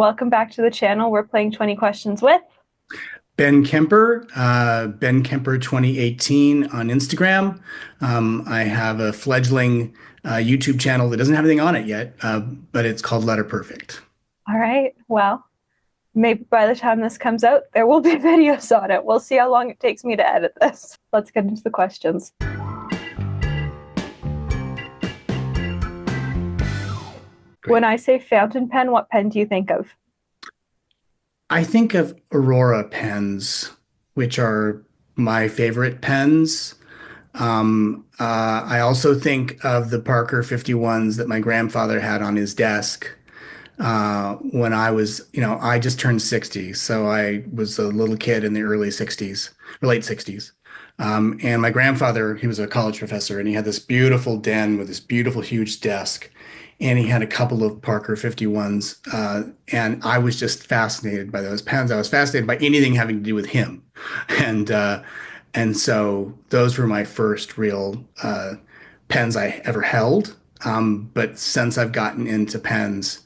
welcome back to the channel. We're playing 20 questions with. Ben Kemper, Ben Kemper 2018 on Instagram. I have a fledgling YouTube channel that doesn't have anything on it yet, but it's called Letter Perfect. All right, well, maybe by the time this comes out, there will be videos on it. We'll see how long it takes me to edit this. Let's get into the questions. Great. When I say fountain pen, what pen do you think of? I think of Aurora pens, which are my favorite pens. I also think of the Parker 51s that my grandfather had on his desk when I was, I just turned 60. So I was a little kid in the early 60s, or late 60s. And my grandfather, he was a college professor, and he had this beautiful den with this beautiful, huge desk. And he had a couple of Parker 51s. And I was just fascinated by those pens. I was fascinated by anything having to do with him. And, uh, and so those were my first real pens I ever held. But since I've gotten into pens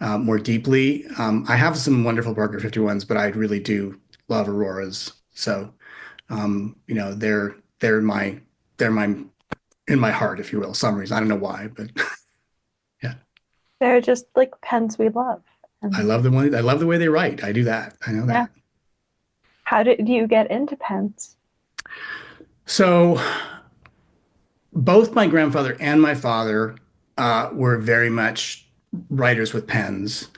more deeply, I have some wonderful Parker 51s, but I really do love Auroras. So, they're my in my heart, if you will, some reason. I don't know why, but yeah, They're just like pens we love. I And love I love the way they write. I do that. I know yeah. that. How did you get into pens? So both my grandfather and my father were very much writers with pens.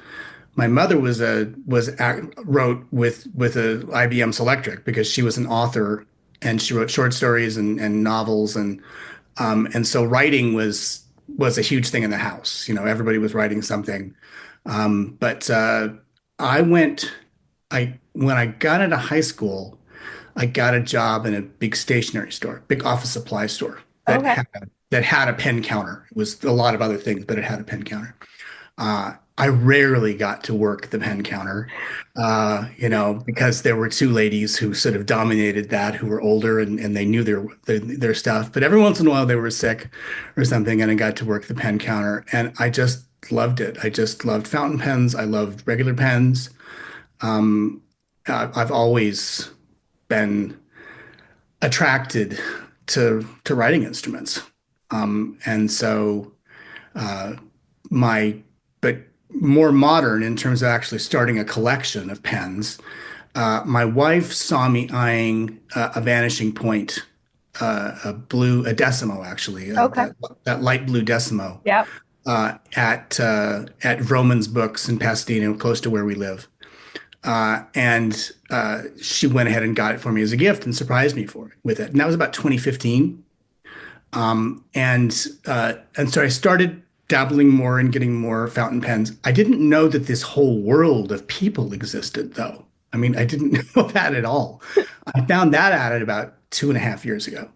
My mother wrote with a IBM Selectric because she was an author and she wrote short stories and novels and so writing was a huge thing in the house. Everybody was writing something. But I went I when I got into high school, I got a job in a big stationery store, big office supply store Okay. that had a pen counter. It was a lot of other things, but it had a pen counter. I rarely got to work the pen counter, because there were two ladies who sort of dominated that, who were older and they knew their stuff. But every once in a while they were sick or something, and I got to work the pen counter, and I just loved it. I just loved fountain pens. I loved regular pens. I've always been attracted to writing instruments, and so uh, my but more modern in terms of actually starting a collection of pens. My wife saw me eyeing a Vanishing Point, a Decimo actually, Okay. that light blue Decimo Yep. at Vroman's Books in Pasadena, close to where we live. And she went ahead and got it for me as a gift and surprised me with it. And that was about 2015. And so I started dabbling more and getting more fountain pens. I didn't know that this whole world of people existed, though. I mean, I didn't know that at all. I found that out at about 2.5 years ago,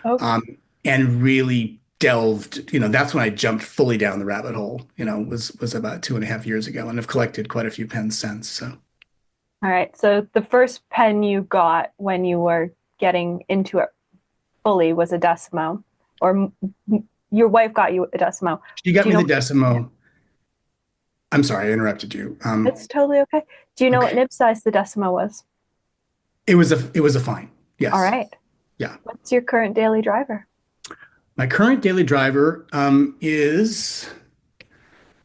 Okay. um, and really delved. That's when I jumped fully down the rabbit hole. Was about 2.5 years ago, and I've collected quite a few pens since. So All right. So the first pen you got when you were getting into it fully was a Decimo, or your wife got you a Decimo. she got Do you me know the what? Yeah, Decimo. I'm sorry, I interrupted you. it's totally okay. Do you know what Okay, nib size the Decimo was? it was a fine. All Yes. right. Yeah. What's your current daily driver? My current daily driver is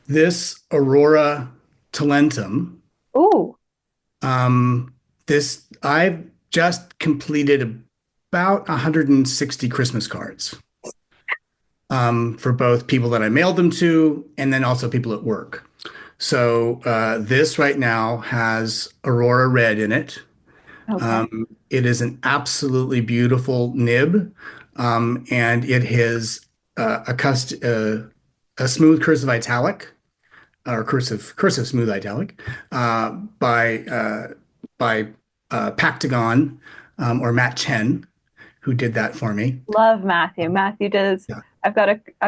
this Aurora Talentum. Ooh, This I've just completed about 160 Christmas cards for both people that I mailed them to and then also people at work. So this right now has Aurora Red in it. okay. It is an absolutely beautiful nib, and it has a smooth cursive italic or cursive smooth italic by Pactagon or Matt Chen, who did that for me. Love Matthew. Matthew does. Yeah, I've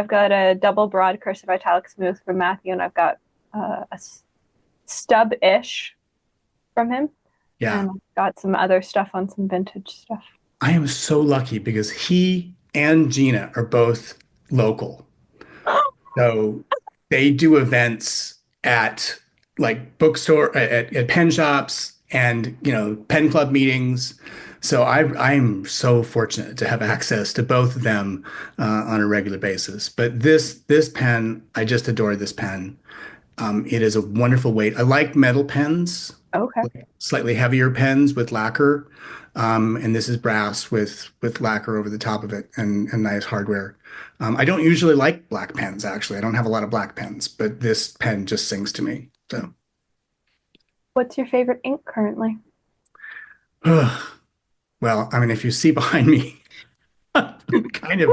got a double broad cursive italic smooth from Matthew, and I've got stub-ish from him, yeah. and I've got some other stuff on some vintage stuff. I am so lucky because he and Gina are both local. So they do events at like bookstore at pen shops and pen club meetings. So I'm so fortunate to have access to both of them on a regular basis. But this pen, I just adore this pen. It is a wonderful weight. I like metal pens, Okay. like slightly heavier pens with lacquer. And this is brass with lacquer over the top of it and nice hardware. I don't usually like black pens, actually. I don't have a lot of black pens, but this pen just sings to me. So, What's your favorite ink currently? well, I mean, if you see behind me, I'm kind of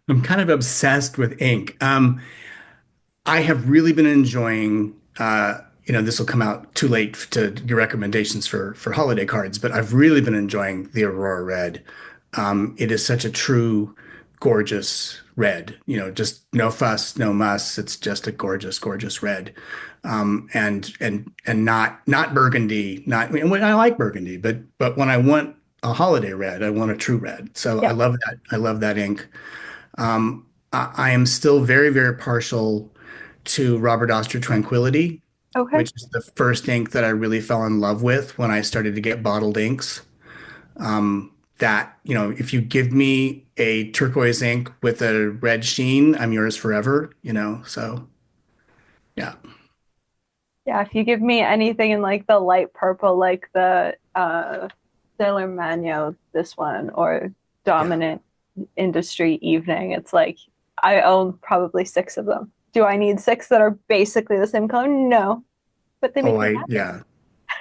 I'm kind of obsessed with ink. I have really been enjoying, this will come out too late to your recommendations for holiday cards, but I've really been enjoying the Aurora Red. It is such a true, gorgeous red. Just no fuss, no muss. It's just a gorgeous, gorgeous red. And not burgundy. Not, I mean, I like burgundy, but when I want a holiday red, I want a true red. So I Yeah. love that. I love that ink. I am still very, very partial to Robert Oster Tranquility, Okay. which is the first ink that I really fell in love with when I started to get bottled inks. If you give me a turquoise ink with a red sheen, I'm yours forever. So yeah. Yeah, if you give me anything in like the light purple, like the Sailor Mano, this one, or Yeah. Dominant Industry Evening, it's like I own probably six of them. Do I need six that are basically the same color? No, but they Oh, make me happy. yeah.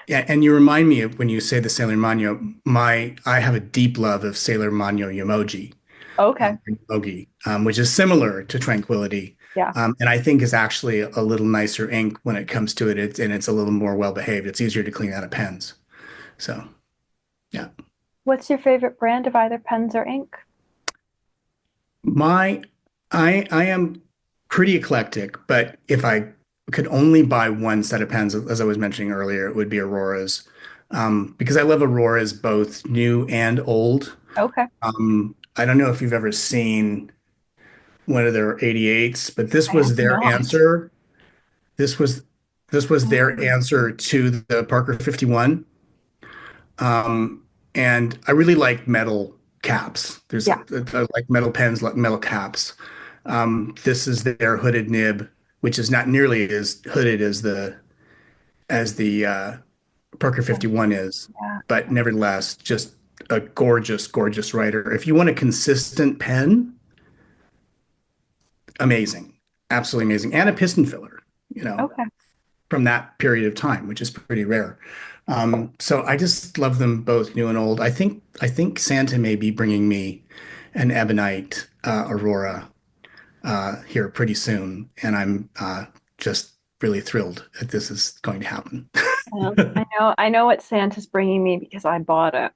Yeah, and you remind me of when you say the Sailor Mano, I have a deep love of Sailor Mano Yomogi. Okay. Yogi, which is similar to Tranquility, Yeah. and I think is actually a little nicer ink when it comes to it. And it's a little more well behaved. It's easier to clean out of pens. So yeah, What's your favorite brand of either pens or ink? my I am pretty eclectic, but if I could only buy one set of pens, as I was mentioning earlier, it would be Aurora's, because I love Aurora's both new and old. Okay. I don't know if you've ever seen one of their 88s, but this I have was their not. answer. This was this was their Oh, answer to the Parker 51. And I really like metal caps. yeah. I like metal pens, like metal caps. This is their hooded nib, which is not nearly as hooded as the Parker 51 is, Yeah. but nevertheless, just a gorgeous, gorgeous writer. If you want a consistent pen, amazing, absolutely amazing, and a piston filler. You know, Okay. from that period of time, which is pretty rare. So I just love them both, new and old. I think Santa may be bringing me an ebonite Aurora here pretty soon, and I'm just really thrilled that this is going to happen. I know what Santa's bringing me because I bought it.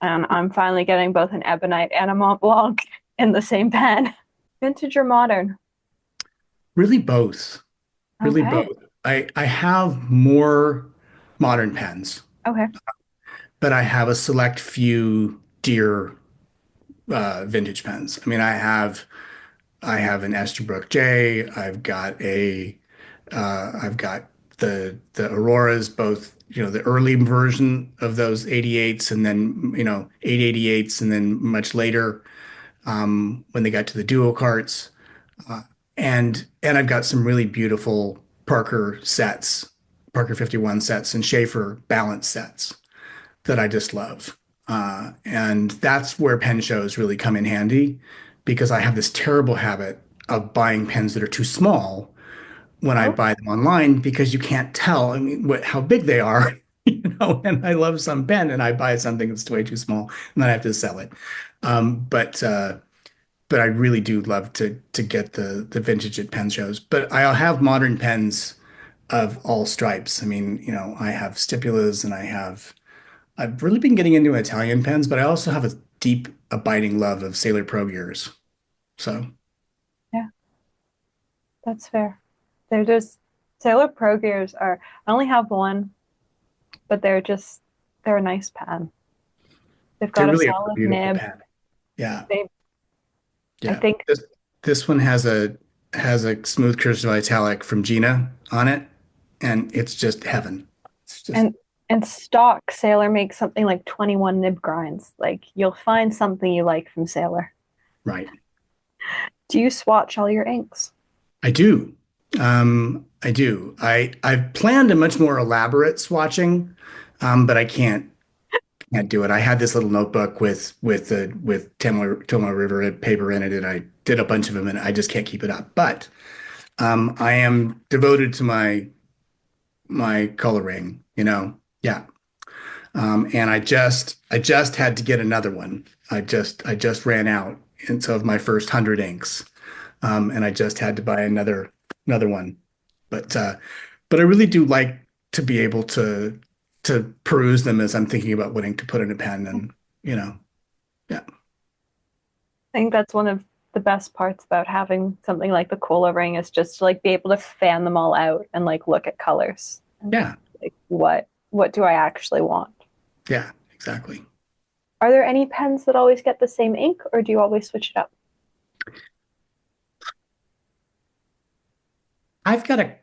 And I'm finally getting both an Ebonite and a Mont Blanc in the same pen. Vintage or modern? Really both, really both. Okay. I have more modern pens, Okay. but I have a select few dear vintage pens. I mean, I have an Esterbrook J. I've got the Auroras, both the early version of those 88s, and then 888s, and then much later when they got to the duo carts. And I've got some really beautiful Parker sets, Parker 51 sets, and Schaefer balance sets that I just love. And that's where pen shows really come in handy because I have this terrible habit of buying pens that are too small when I Oh, buy them online because you can't tell, I mean, how big they are. And I love some pen and I buy something that's way too small and then I have to sell it. But I really do love to get the vintage at pen shows. But I'll have modern pens of all stripes. I mean, I have stipulas and I've really been getting into Italian pens, but I also have a deep, abiding love of Sailor Pro gears. So yeah, that's fair. They're just Sailor Pro Gears are, I only have one, but they're a nice pen. They've they're got a really a solid beautiful nib. pen. Yeah. They, I Yeah. think, This one has a has a smooth cursive italic from Gina on it, and it's just heaven. It's just And stock Sailor makes something like 21 nib grinds. Like you'll find something you like from Sailor. right. Do you swatch all your inks? I do. I do. I've planned a much more elaborate swatching, but I can't do it. I had this little notebook with Tama River paper in it, and I did a bunch of them, and I just can't keep it up. But I am devoted to my coloring, Yeah. And I just had to get another one. I just ran out, and so of my first 100 inks, and I just had to buy another one. But uh, but I really do like to be able to peruse them as I'm thinking about what ink to put in a pen, and yeah, I think that's one of the best parts about having something like the cola ring is just to like be able to fan them all out and like look at colors and yeah, like what do I actually want? yeah, exactly. Are there any pens that always get the same ink or do you always switch it up? I've got a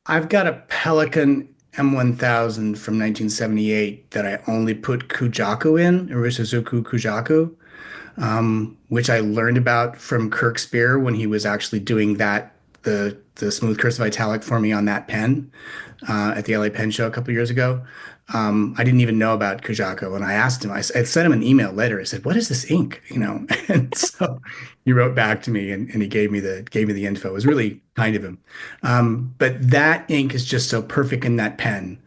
I've got a Pelican M1000 from 1978 that I only put Kujaku in, Irisazuku Kujaku, which I learned about from Kirk Spear when he was actually doing the smooth cursive italic for me on that pen at the LA Pen Show a couple years ago. I didn't even know about Kujaku, and I asked him. I sent him an email later. I said, "What is this ink?" And so he wrote back to me, and he gave me the info. It was really kind of him. But that ink is just so perfect in that pen.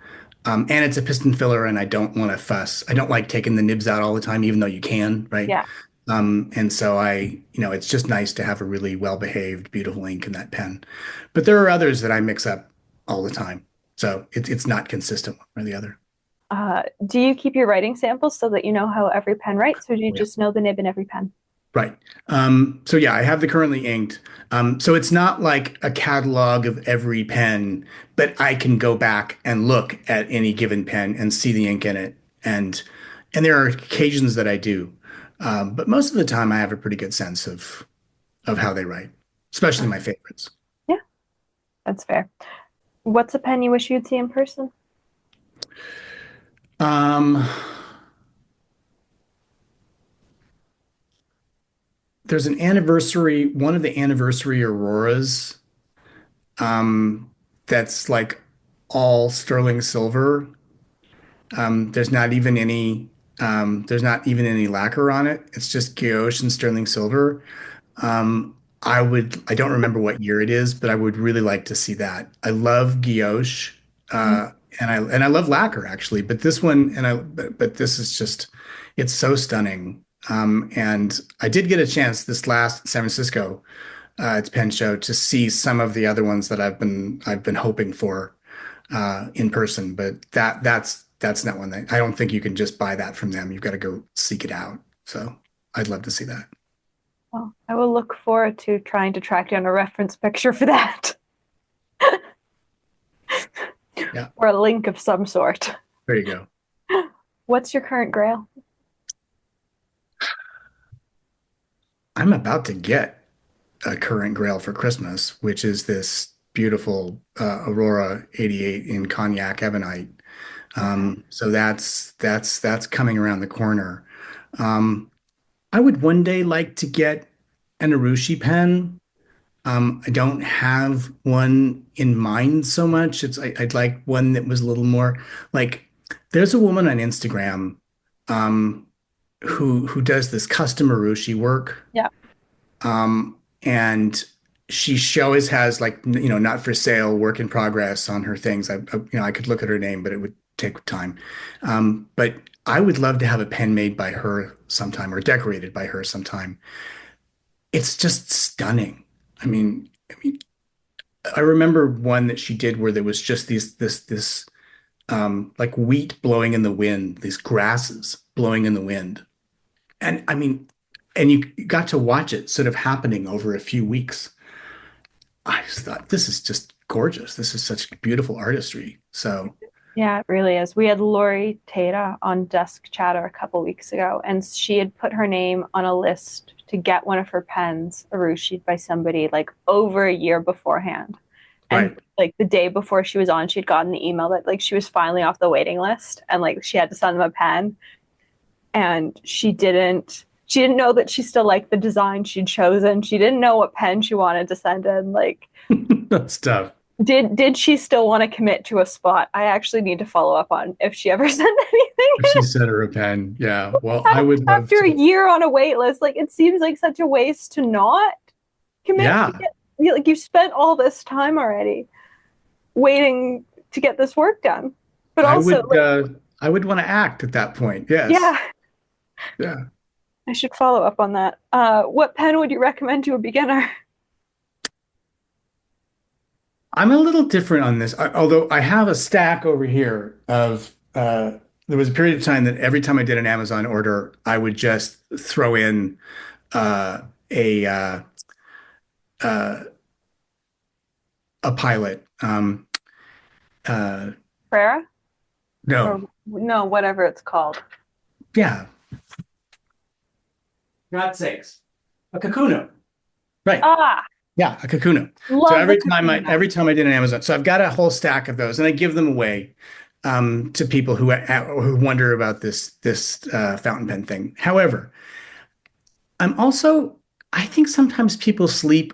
And it's a piston filler, and I don't want to fuss. I don't like taking the nibs out all the time, even though you can, right? Yeah. And so it's just nice to have a really well-behaved, beautiful ink in that pen. But there are others that I mix up all the time. So it's not consistent one or the other. Do you keep your writing samples so that you know how every pen writes, or do you Oh, yeah. just know the nib in every pen? Right. So yeah, I have the currently inked. So it's not like a catalog of every pen, but I can go back and look at any given pen and see the ink in it. And there are occasions that I do. But most of the time I have a pretty good sense of how they write, especially my favorites. Yeah, that's fair. What's a pen you wish you'd see in person? Um, there's one of the anniversary Auroras, um, that's like all sterling silver. There's not even any lacquer on it. It's just gouache and sterling silver. I don't remember what year it is, but I would really like to see that. I love gouache, Mhm. and I love lacquer actually, but this one but this is just it's so stunning. And I did get a chance this last San Francisco at Penn Show to see some of the other ones that I've been hoping for in person, but that's not one that I don't think you can just buy that from them. You've got to go seek it out. So I'd love to see that. Well, I will look forward to trying to track down a reference picture for that Yeah, or a link of some sort. there you go. What's your current grail? I'm about to get a current Grail for Christmas, which is this beautiful Aurora 88 in cognac ebonite. Okay. So that's coming around the corner. Um, I would one day like to get an Urushi pen. I don't have one in mind so much. I'd like one that was a little more like there's a woman on Instagram um, who does this custom Urushi work. Yeah. And she always has like not for sale, work in progress on her things. I could look at her name, but it would take time. But I would love to have a pen made by her sometime or decorated by her sometime. It's just stunning. I mean, I remember one that she did where there was just this like wheat blowing in the wind, these grasses blowing in the wind. And I mean, and you got to watch it sort of happening over a few weeks. I just thought this is just gorgeous. This is such beautiful artistry. So, Yeah, it really is. We had Lori Tata on Desk Chatter a couple weeks ago, and she had put her name on a list to get one of her pens urushied by somebody like over a year beforehand. And Right. like the day before she was on, she'd gotten the email that like she was finally off the waiting list and like she had to send them a pen. And she didn't know that she still liked the design she'd chosen. She didn't know what pen she wanted to send in. Like, That's tough. did she still want to commit to a spot? I actually need to follow up on if she ever sent anything If she sent her a pen, yeah. Well, I in would love after a to. year on a wait list. Like, it seems like such a waste to not commit to Yeah, get, like, you spent all this time already waiting to get this work done. But I also, would. like, I would want to act at that point. Yes. yeah, Yeah. I should follow up on that. What pen would you recommend to a beginner? I'm a little different on this, although I have a stack over here of. There was a period of time that every time I did an Amazon order, I would just throw in uh, a uh, uh, a pilot. Uh, Frera? Or no, no, whatever it's called. yeah, God's sakes, a Kakuno. Right. Ah, Yeah, a Kakuno. So love the Kakuna. every time I did an Amazon, so I've got a whole stack of those, and I give them away to people who wonder about this fountain pen thing. However, I'm also I think sometimes people sleep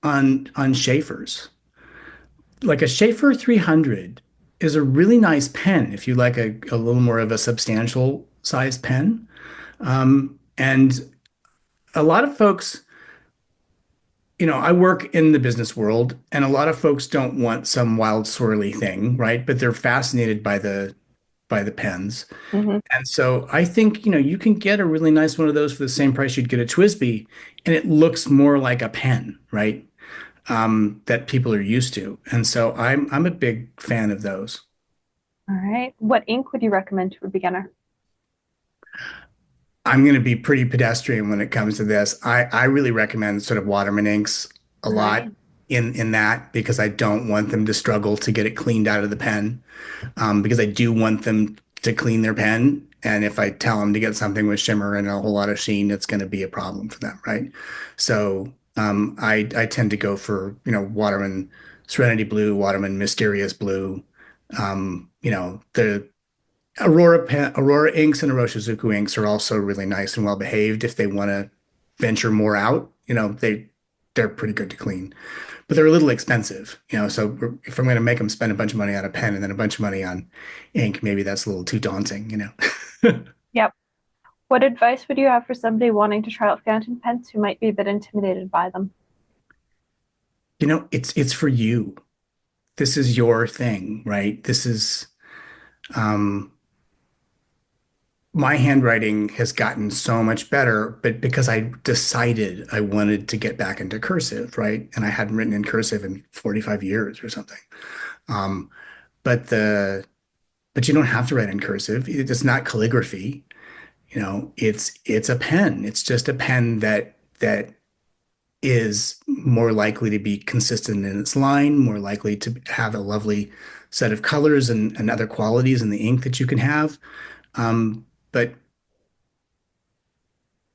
on Schaefer's. Like a Schaefer 300 is a really nice pen if you like a little more of a substantial sized pen. And a lot of folks, I work in the business world, and a lot of folks don't want some wild swirly thing, right? But they're fascinated by the pens. Hmm. And so I think, you can get a really nice one of those for the same price you'd get a Twisby, and it looks more like a pen, right? That people are used to. And so I'm a big fan of those. All right. What ink would you recommend to a beginner? I'm going to be pretty pedestrian when it comes to this. I really recommend sort of Waterman inks a All lot right. in that because I don't want them to struggle to get it cleaned out of the pen. Because I do want them to clean their pen. And if I tell them to get something with shimmer and a whole lot of sheen, it's going to be a problem for them, right? So I tend to go for, Waterman Serenity Blue, Waterman Mysterious Blue, the Aurora inks and Iroshizuku inks are also really nice and well behaved if they want to venture more out. They're pretty good to clean, but they're a little expensive. So if I'm going to make them spend a bunch of money on a pen and then a bunch of money on ink, maybe that's a little too daunting. Yep. What advice would you have for somebody wanting to try out fountain pens who might be a bit intimidated by them? It's for you. This is your thing, right? This is um my handwriting has gotten so much better, but because I decided I wanted to get back into cursive, right? And I hadn't written in cursive in 45 years or something. Um, but the but you don't have to write in cursive. It's not calligraphy. It's a pen. It's just a pen that is more likely to be consistent in its line, more likely to have a lovely set of colors and other qualities in the ink that you can have. But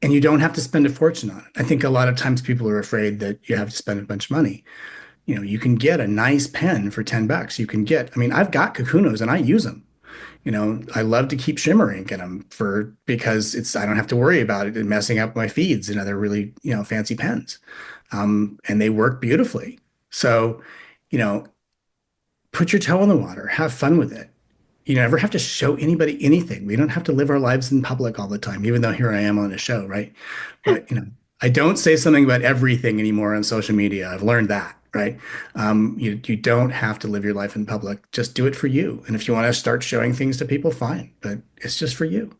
And you don't have to spend a fortune on it. I think a lot of times people are afraid that you have to spend a bunch of money. You can get a nice pen for $10. I mean, I've got Kakunos and I use them. I love to keep shimmer ink in them because I don't have to worry about it messing up my feeds and other really, fancy pens. And they work beautifully. So, you know, put your toe in the water, have fun with it. You never have to show anybody anything. We don't have to live our lives in public all the time, even though here I am on a show, right? But, I don't say something about everything anymore on social media. I've learned that, right? You don't have to live your life in public. Just do it for you. And if you want to start showing things to people, fine. But it's just for you.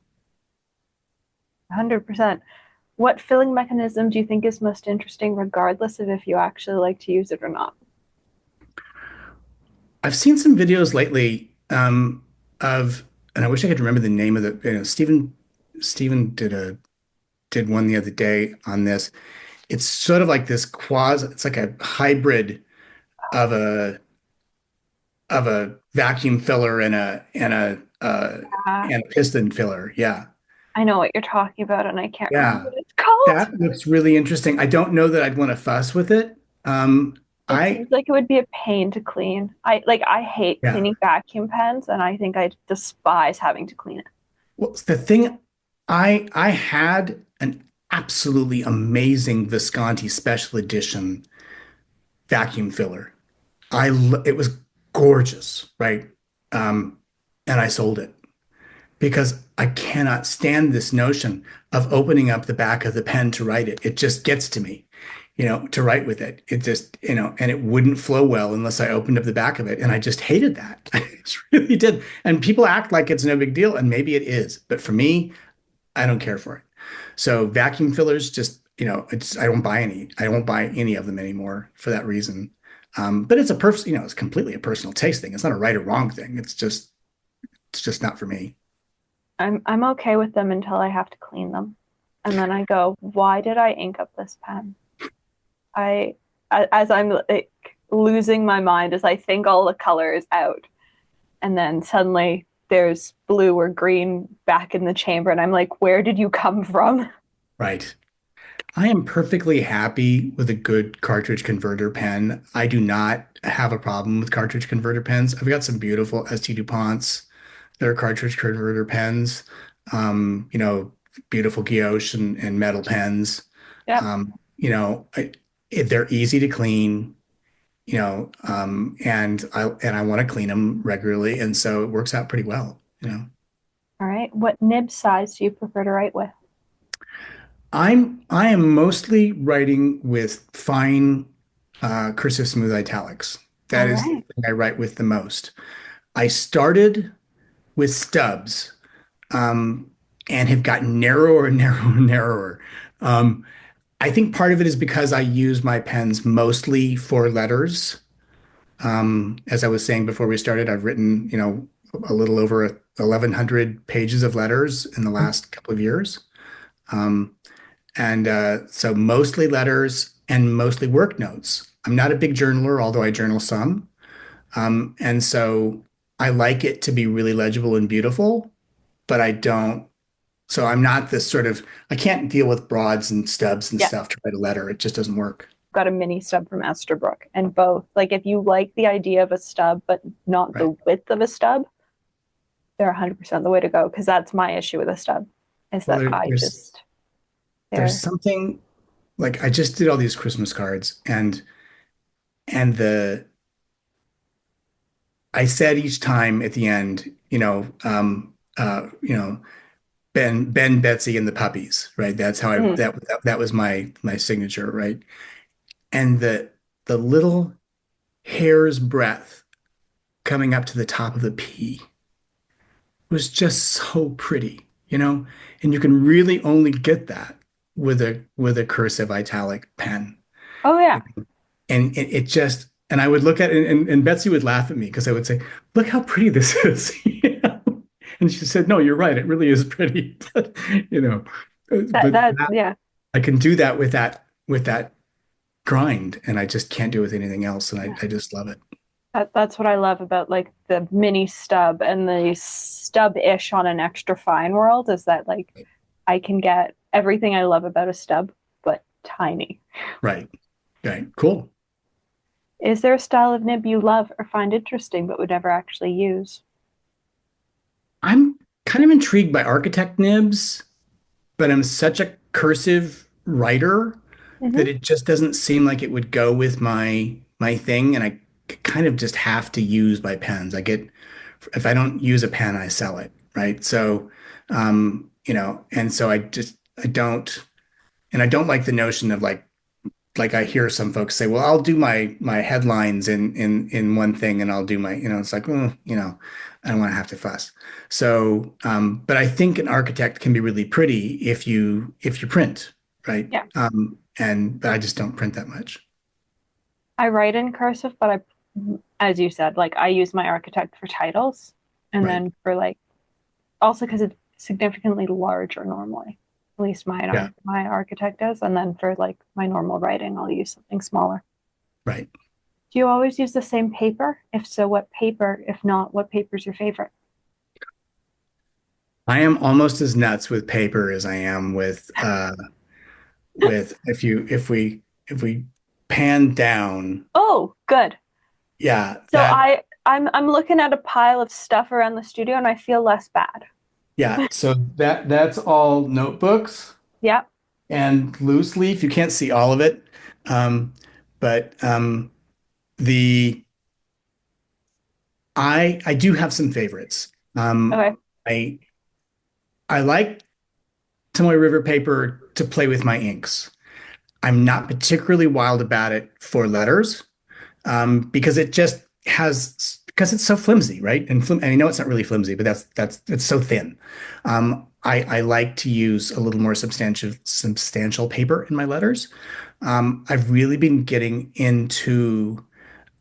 100%. What filling mechanism do you think is most interesting, regardless of if you actually like to use it or not? I've seen some videos lately and I wish I could remember the name of Stephen did one the other day on this. It's sort of like this it's like a hybrid of a vacuum filler and a Uh, piston filler. Yeah. I know what you're talking about, and I can't remember Yeah, what it's called. that looks really interesting. I don't know that I'd want to fuss with it. It I seems like it would be a pain to clean. I hate yeah. cleaning vacuum pens, and I think I despise having to clean it. Well, the thing I had an absolutely amazing Visconti special edition vacuum filler. It was gorgeous, right? Um, and I sold it because I cannot stand this notion of opening up the back of the pen to write it. It just gets to me, to write with it. It just, and it wouldn't flow well unless I opened up the back of it. And I just hated that. I just really did. And people act like it's no big deal, and maybe it is. But for me, I don't care for it. So vacuum fillers, just, I don't buy any. I won't buy any of them anymore for that reason. But it's completely a personal taste thing. It's not a right or wrong thing. It's just not for me. I'm okay with them until I have to clean them. And then I go, why did I ink up this pen? I as I'm like losing my mind as I think all the color is out. And then suddenly there's blue or green back in the chamber and I'm like, where did you come from? Right. I am perfectly happy with a good cartridge converter pen. I do not have a problem with cartridge converter pens. I've got some beautiful ST DuPonts that are cartridge converter pens. Um, you know, Beautiful guilloche and metal pens. Yep. Um, you know, I, they're easy to clean. And I want to clean them regularly, and so it works out pretty well. All right. What nib size do you prefer to write with? I am mostly writing with fine cursive smooth italics. All That is the right. thing I write with the most. I started with stubs, um, and have gotten narrower and narrower and narrower. Um, I think part of it is because I use my pens mostly for letters. As I was saying before we started, I've written, a little over 1,100 pages of letters in the last couple of years. Um, and so mostly letters and mostly work notes. I'm not a big journaler, although I journal some. And so I like it to be really legible and beautiful, but I don't. So I'm not this sort of, I can't deal with broads and stubs and Yeah. stuff to write a letter. It just doesn't work. Got a mini stub from Esterbrook and both. Like if you like the idea of a stub but not Right. the width of a stub, they're 100% the way to go because that's my issue with a stub is Well, that there, I there's just there's they're something like I just did all these Christmas cards and the I said each time at the end, Ben, Betsy, and the puppies, right? That's how I mm, that was my signature, right? And the little hair's breadth coming up to the top of the P was just so pretty. And you can really only get that with a cursive italic pen. oh yeah. And it just and I would look at it and Betsy would laugh at me because I would say, "Look how pretty this is." And she said, "No, you're right. It really is pretty." But you know, but That yeah. I can do that with that grind, and I just can't do it with anything else, and Yeah. I just love it. That's what I love about like the mini stub and the stub-ish on an extra fine world is that like I can get everything I love about a stub, but tiny. Right. Right. Cool. Is there a style of nib you love or find interesting but would never actually use? I'm kind of intrigued by architect nibs, but I'm such a cursive writer Hmm. that it just doesn't seem like it would go with my thing, and I kind of just have to use my pens. If I don't use a pen, I sell it, right? So, and so I don't like the notion of like I hear some folks say, well, I'll do my headlines in one thing and I'll do it's like, I don't want to have to fuss. So, but I think an architect can be really pretty if you print, right? Yeah. But I just don't print that much. I write in cursive, but as you said, like I use my architect for titles and Right. then for like also because it's significantly larger normally. At least Yeah. my architect is, and then for like my normal writing, I'll use something smaller. Right. Do you always use the same paper? If so, what paper? If not, what paper is your favorite? I am almost as nuts with paper as I am with if we pan down, Oh, good. yeah, So I'm looking at a pile of stuff around the studio and I feel less bad. so that's all notebooks Yeah. and loose leaf. You can't see all of it. Um, but the I do have some favorites. Okay. I I like Tomoe River paper to play with my inks. I'm not particularly wild about it for letters, because it just has because it's so flimsy, right? And I know it's not really flimsy, but that's it's so thin. I like to use a little more substantial paper in my letters. I've really been getting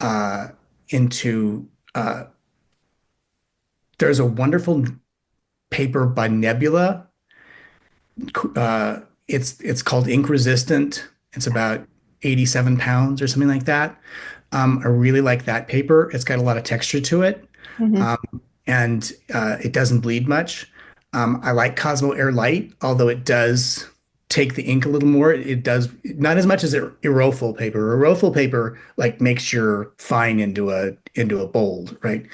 uh, into there's a wonderful paper by Nebula. Uh, it's called Ink Resistant. It's about 87 pounds or something like that. I really like that paper. It's got a lot of texture to it, Hmm. um, and it doesn't bleed much. I like Cosmo Air Light, although it does take the ink a little more. It does not as much as Aerofil paper. Aerofil paper like makes your fine into a bold, right?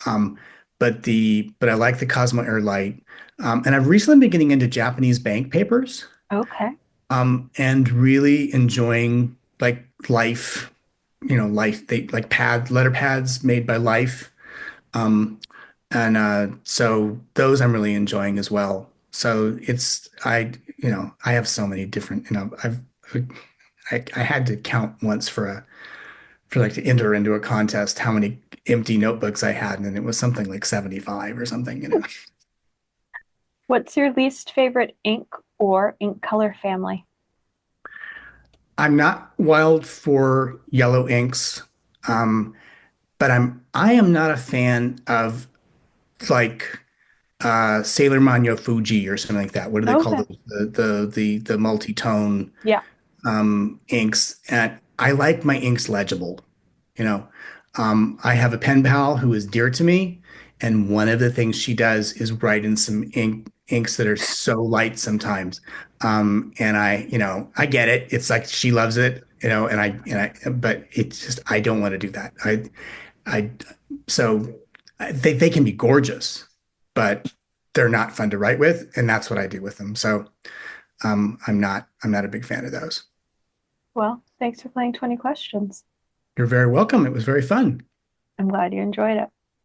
Um, but I like the Cosmo Air Light, and I've recently been getting into Japanese bank papers, Okay. and really enjoying like Life, Life, they like letter pads made by Life. Um, and so those I'm really enjoying as well. So I have so many different, I had to count once for like to enter into a contest how many empty notebooks I had, and it was something like 75 or something. What's your least favorite ink or ink color family? I'm not wild for yellow inks, um, but I am not a fan of like Sailor Manyo Fuji or something like that. What do they call Okay. those? The multi-tone Yeah. inks. And I like my inks legible. You know, I have a pen pal who is dear to me, and one of the things she does is write in some inks that are so light sometimes. And I get it. It's like she loves it, but it's just I don't want to do that. I so they can be gorgeous, but they're not fun to write with, and that's what I do with them. So I'm not a big fan of those. Well, thanks for playing 20 questions. You're very welcome. It was very fun. I'm glad you enjoyed it.